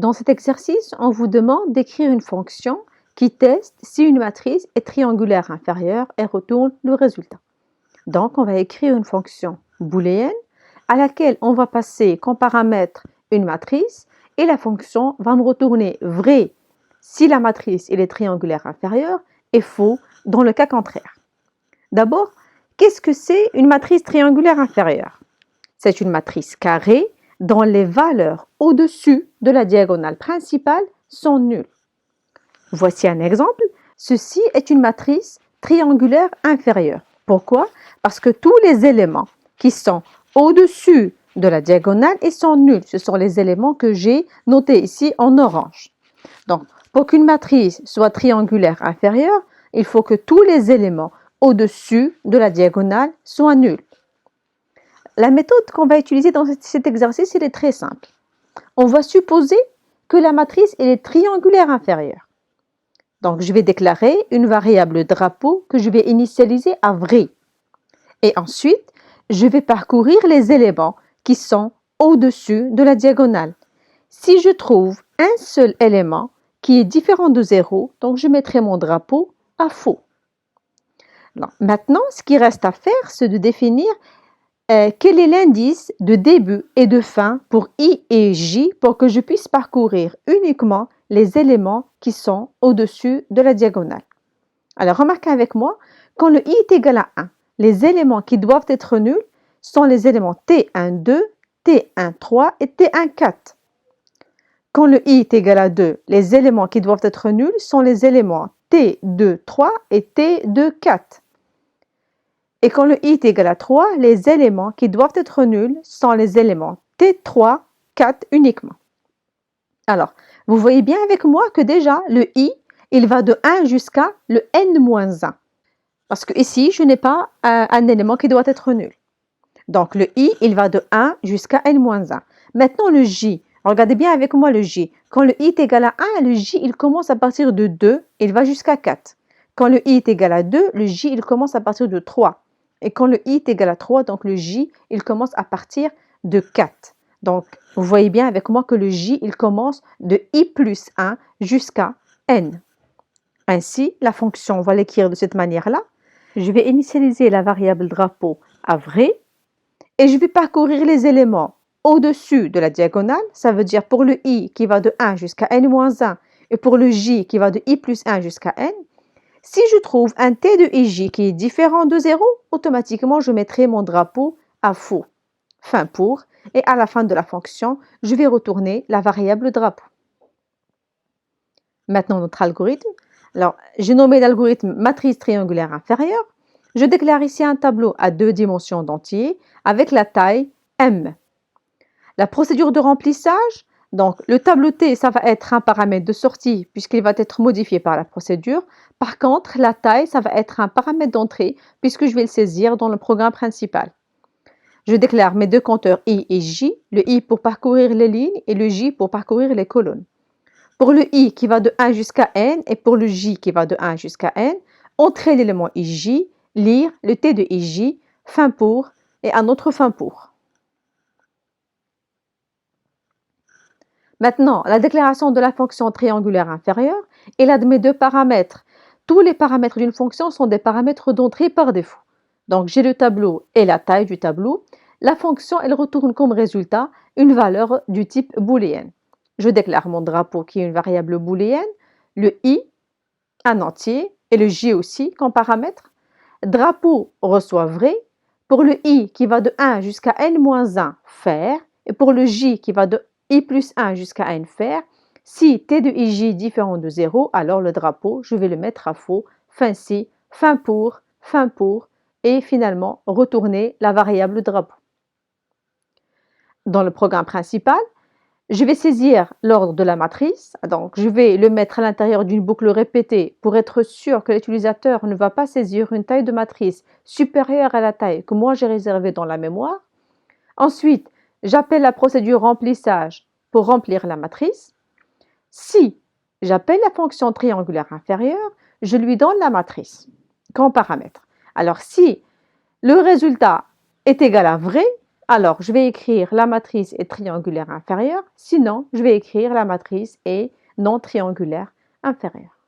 Dans cet exercice, on vous demande d'écrire une fonction qui teste si une matrice est triangulaire inférieure et retourne le résultat. Donc, on va écrire une fonction booléenne à laquelle on va passer comme paramètre une matrice et la fonction va me retourner vrai si la matrice est triangulaire inférieure et faux dans le cas contraire. D'abord, qu'est-ce que c'est une matrice triangulaire inférieure? C'est une matrice carrée dont les valeurs au-dessus de la diagonale principale sont nulles. Voici un exemple. Ceci est une matrice triangulaire inférieure. Pourquoi? Parce que tous les éléments qui sont au-dessus de la diagonale ils sont nuls. Ce sont les éléments que j'ai notés ici en orange. Donc, pour qu'une matrice soit triangulaire inférieure, il faut que tous les éléments au-dessus de la diagonale soient nuls. La méthode qu'on va utiliser dans cet exercice, elle est très simple. On va supposer que la matrice est triangulaire inférieure. Donc, je vais déclarer une variable drapeau que je vais initialiser à vrai. Et ensuite, je vais parcourir les éléments qui sont au-dessus de la diagonale. Si je trouve un seul élément qui est différent de 0, donc je mettrai mon drapeau à faux. Maintenant, ce qui reste à faire, c'est de définir quel est l'indice de début et de fin pour I et J pour que je puisse parcourir uniquement les éléments qui sont au-dessus de la diagonale. Alors, remarquez avec moi, quand le I est égal à 1, les éléments qui doivent être nuls sont les éléments T1,2, T1,3 et T1,4. Quand le I est égal à 2, les éléments qui doivent être nuls sont les éléments T2,3 et T2,4. Et quand le I est égal à 3, les éléments qui doivent être nuls sont les éléments T3, 4 uniquement. Alors, vous voyez bien avec moi que déjà, le I, il va de 1 jusqu'à le n-1. Parce que ici, je n'ai pas un élément qui doit être nul. Donc, le I, il va de 1 jusqu'à n-1. Maintenant, le J. Regardez bien avec moi le J. Quand le I est égal à 1, le J, il commence à partir de 2, il va jusqu'à 4. Quand le I est égal à 2, le J, il commence à partir de 3. Et quand le I est égal à 3, donc le J, il commence à partir de 4. Donc, vous voyez bien avec moi que le J, il commence de I plus 1 jusqu'à N. Ainsi, la fonction, on va l'écrire de cette manière-là. Je vais initialiser la variable drapeau à vrai et je vais parcourir les éléments au-dessus de la diagonale. Ça veut dire pour le I qui va de 1 jusqu'à N-1 et pour le J qui va de I plus 1 jusqu'à N. Si je trouve un T de IJ qui est différent de 0, automatiquement, je mettrai mon drapeau à faux. Fin pour, et à la fin de la fonction, je vais retourner la variable drapeau. Maintenant, notre algorithme. Alors, j'ai nommé l'algorithme matrice triangulaire inférieure. Je déclare ici un tableau à 2 dimensions d'entier avec la taille M. La procédure de remplissage. Donc, le tableau T, ça va être un paramètre de sortie puisqu'il va être modifié par la procédure. Par contre, la taille, ça va être un paramètre d'entrée puisque je vais le saisir dans le programme principal. Je déclare mes deux compteurs I et J, le I pour parcourir les lignes et le J pour parcourir les colonnes. Pour le I qui va de 1 jusqu'à N et pour le J qui va de 1 jusqu'à N, entrer l'élément IJ, lire le T de IJ, fin pour et un autre fin pour. Maintenant, la déclaration de la fonction triangulaire inférieure, elle admet deux paramètres. Tous les paramètres d'une fonction sont des paramètres d'entrée par défaut. Donc, j'ai le tableau et la taille du tableau. La fonction, elle retourne comme résultat une valeur du type booléenne. Je déclare mon drapeau qui est une variable booléenne, le I, un entier, et le J aussi comme paramètre. Drapeau reçoit vrai. Pour le I qui va de 1 jusqu'à N-1, faire. Et pour le J qui va de I plus 1 jusqu'à N faire. Si T de IJ est différent de 0, alors le drapeau, je vais le mettre à faux. Fin si, fin pour, et finalement retourner la variable drapeau. Dans le programme principal, je vais saisir l'ordre de la matrice. Donc, je vais le mettre à l'intérieur d'une boucle répétée pour être sûr que l'utilisateur ne va pas saisir une taille de matrice supérieure à la taille que moi j'ai réservée dans la mémoire. Ensuite, j'appelle la procédure remplissage pour remplir la matrice. Si j'appelle la fonction triangulaire inférieure, je lui donne la matrice comme paramètre. Alors, si le résultat est égal à vrai, Alors, je vais écrire la matrice est triangulaire inférieure, sinon je vais écrire la matrice est non triangulaire inférieure.